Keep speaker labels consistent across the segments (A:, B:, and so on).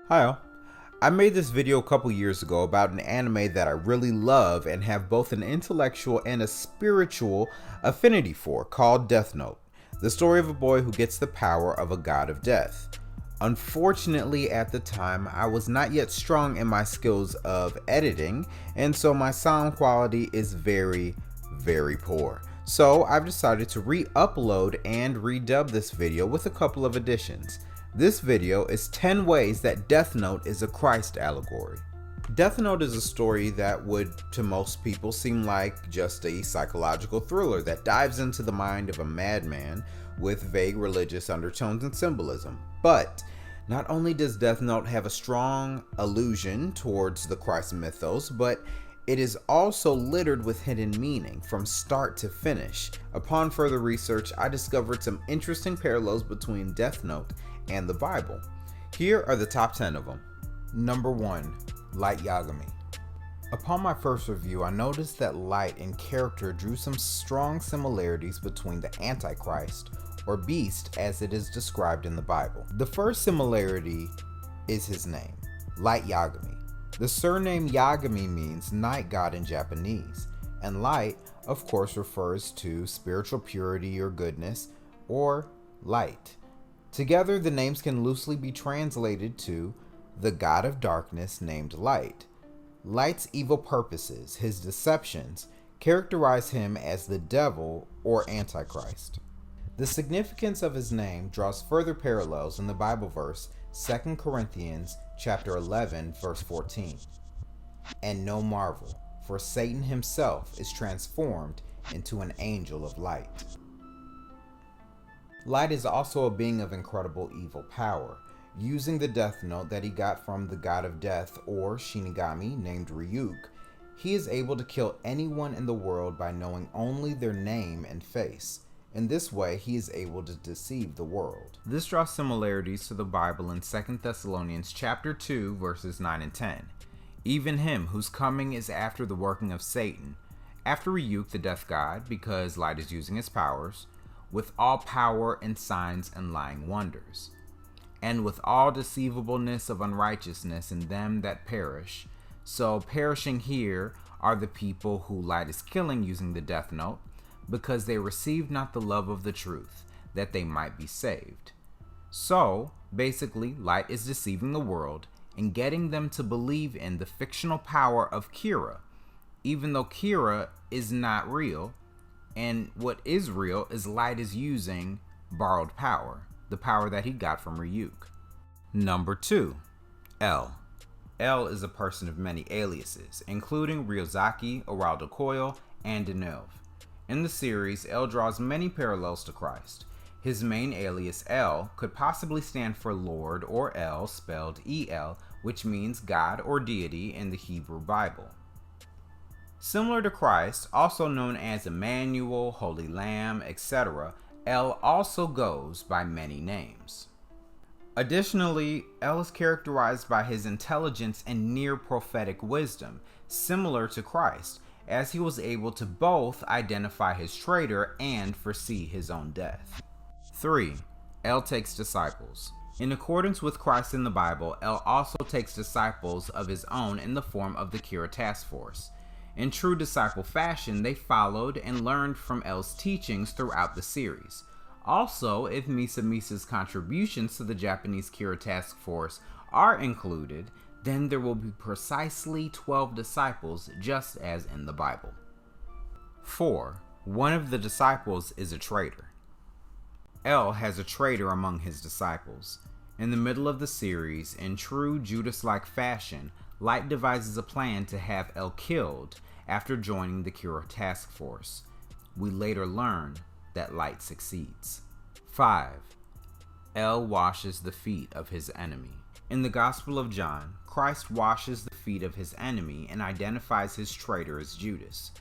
A: Hi all. I made this video a couple years ago about an anime that I really love and have both an intellectual and a spiritual affinity for, called Death Note, the story of a boy who gets the power of a god of death. Unfortunately, at the time, I was not yet strong in my skills of editing, and so my sound quality is very poor. So I've decided to re-upload and redub this video with a couple of additions. This video is 10 ways that Death Note is a Christ allegory. Death Note is a story that would, to most people, seem like just a psychological thriller that dives into the mind of a madman with vague religious undertones and symbolism. But not only does Death Note have a strong allusion towards the Christ mythos, but it is also littered with hidden meaning from start to finish. Upon further research, I discovered some interesting parallels between Death Note and the Bible. Here are the top 10 of them. Number 1. Light Yagami. Upon my first review, I noticed that Light in character drew some strong similarities between the Antichrist, or beast as it is described in the Bible. The first similarity is his name, Light Yagami. The surname Yagami means night god in Japanese, and light, of course, refers to spiritual purity or goodness, or light. Together, the names can loosely be translated to the god of darkness named Light. Light's evil purposes, his deceptions, characterize him as the devil or Antichrist. The significance of his name draws further parallels in the Bible verse 2 Corinthians chapter 11 verse 14. And no marvel, for Satan himself is transformed into an angel of light. Light is also a being of incredible evil power. Using the Death Note that he got from the god of death or Shinigami named Ryuk, he is able to kill anyone in the world by knowing only their name and face. In this way, he is able to deceive the world. This draws similarities to the Bible in 2 Thessalonians chapter 2 verses 9 and 10. Even him whose coming is after the working of Satan, after Ryuk the death god, because Light is using his powers, with all power and signs and lying wonders, and with all deceivableness of unrighteousness in them that perish. So perishing here are the people who Light is killing using the Death Note, because they received not the love of the truth, that they might be saved. So, basically, Light is deceiving the world and getting them to believe in the fictional power of Kira, even though Kira is not real, and what is real is Light is using borrowed power, the power that he got from Ryuk. Number 2. L. L is a person of many aliases, including Ryozaki, Araldo Coil, and Deneuve. In the series, L draws many parallels to Christ. His main alias, L, could possibly stand for Lord or El, spelled E-L, which means God or deity in the Hebrew Bible. Similar to Christ, also known as Emmanuel, Holy Lamb, etc., El also goes by many names. Additionally, El is characterized by his intelligence and near prophetic wisdom, similar to Christ, as he was able to both identify his traitor and foresee his own death. 3. El takes disciples. In accordance with Christ in the Bible, El also takes disciples of his own in the form of the Kira Task Force. In true disciple fashion, they followed and learned from El's teachings throughout the series. Also, if Misa Misa's contributions to the Japanese Kira Task Force are included, then there will be precisely 12 disciples, just as in the Bible. 4. One of the disciples is a traitor. El has a traitor among his disciples. In the middle of the series, in true Judas-like fashion, Light devises a plan to have El killed after joining the Kira Task Force. We later learn that Light succeeds. 5. El washes the feet of his enemy. In the Gospel of John, Christ washes the feet of his enemy and identifies his traitor as Judas,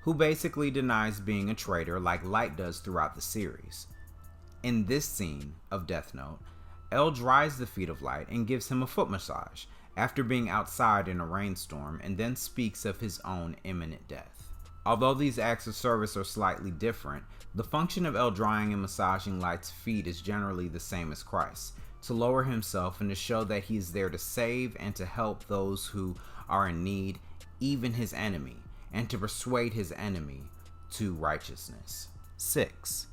A: who basically denies being a traitor like Light does throughout the series. In this scene of Death Note, El dries the feet of Light and gives him a foot massage after being outside in a rainstorm, and then speaks of his own imminent death. Although these acts of service are slightly different, the function of El drying and massaging Light's feet is generally the same as Christ's, to lower himself and to show that he is there to save and to help those who are in need, even his enemy, and to persuade his enemy to righteousness. 6.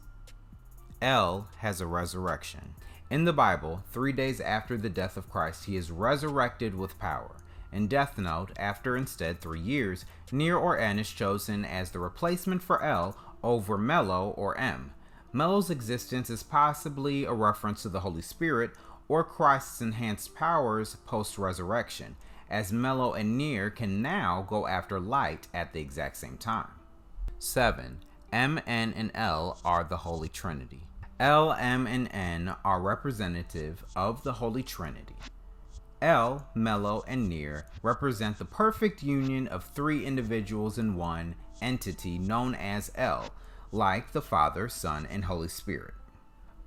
A: El has a resurrection. In the Bible, 3 days after the death of Christ, he is resurrected with power. In Death Note, after instead 3 years, Nier or N is chosen as the replacement for El over Mello or M. Mello's existence is possibly a reference to the Holy Spirit or Christ's enhanced powers post-resurrection, as Mello and Nier can now go after Light at the exact same time. 7. M, N, and L are the Holy Trinity. L, M, and N are representative of the Holy Trinity. L, Mello, and Nier represent the perfect union of 3 individuals in one entity known as El, like the Father, Son, and Holy Spirit.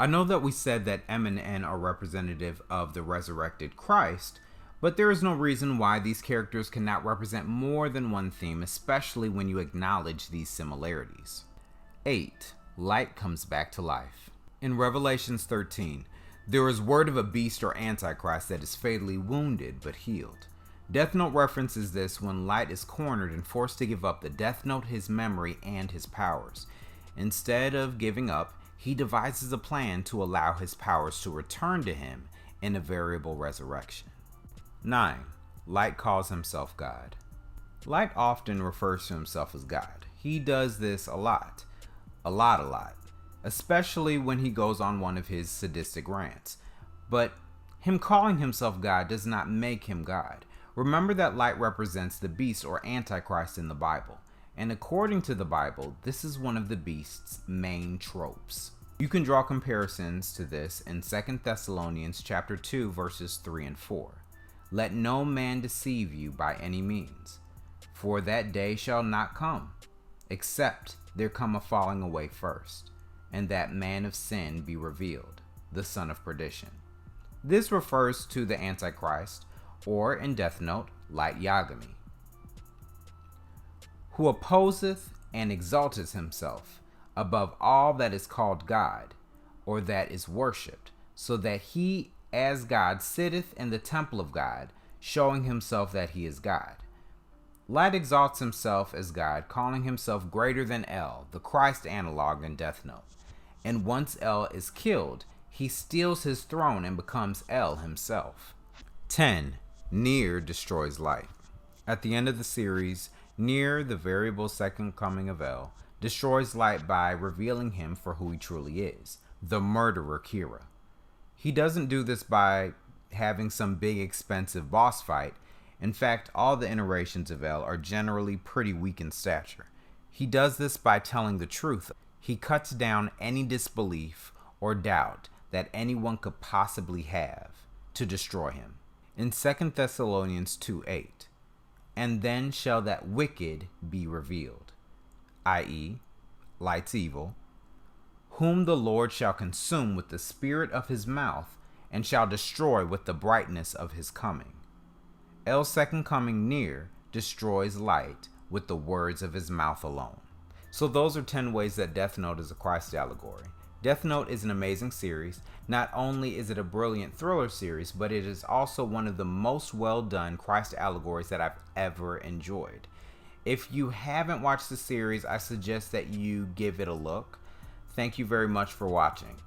A: I know that we said that M and N are representative of the resurrected Christ, but there is no reason why these characters cannot represent more than one theme, especially when you acknowledge these similarities. 8. Light comes back to life. In Revelations 13, there is word of a beast or antichrist that is fatally wounded but healed. Death Note references this when Light is cornered and forced to give up the Death Note, his memory, and his powers. Instead of giving up, he devises a plan to allow his powers to return to him in a variable resurrection. 9. Light calls himself God. Light often refers to himself as God. He does this a lot. Especially when he goes on one of his sadistic rants. But him calling himself God does not make him God. Remember that Light represents the beast or antichrist in the Bible, and according to the Bible, this is one of the beast's main tropes. You can draw comparisons to this in 2 Thessalonians chapter 2 verses 3 and 4. Let no man deceive you by any means, for that day shall not come, except there come a falling away first, and that man of sin be revealed, the son of perdition. This refers to the Antichrist, or in Death Note, Light Yagami, who opposeth and exalteth himself above all that is called God, or that is worshipped, so that he as God sitteth in the temple of God, showing himself that he is God. Light exalts himself as God, calling himself greater than El, the Christ analog in Death Note. And once El is killed, he steals his throne and becomes El himself. 10. Nier destroys Light. At the end of the series, Nier, the variable second coming of El, destroys Light by revealing him for who he truly is, the murderer Kira. He doesn't do this by having some big expensive boss fight. In fact, all the iterations of El are generally pretty weak in stature. He does this by telling the truth. He cuts down any disbelief or doubt that anyone could possibly have to destroy him. In 2 Thessalonians 2:8, and then shall that wicked be revealed, i.e., Light's evil, whom the Lord shall consume with the spirit of his mouth, and shall destroy with the brightness of his coming. El's second coming Nier destroys Light with the words of his mouth alone. So those are 10 ways that Death Note is a Christ allegory. Death Note is an amazing series. Not only is it a brilliant thriller series, but it is also one of the most well done Christ allegories that I've ever enjoyed. If you haven't watched the series, I suggest that you give it a look. Thank you very much for watching.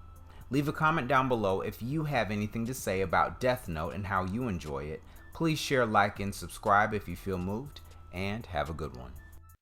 A: Leave a comment down below if you have anything to say about Death Note and how you enjoy it. Please share, like, and subscribe if you feel moved, and have a good one.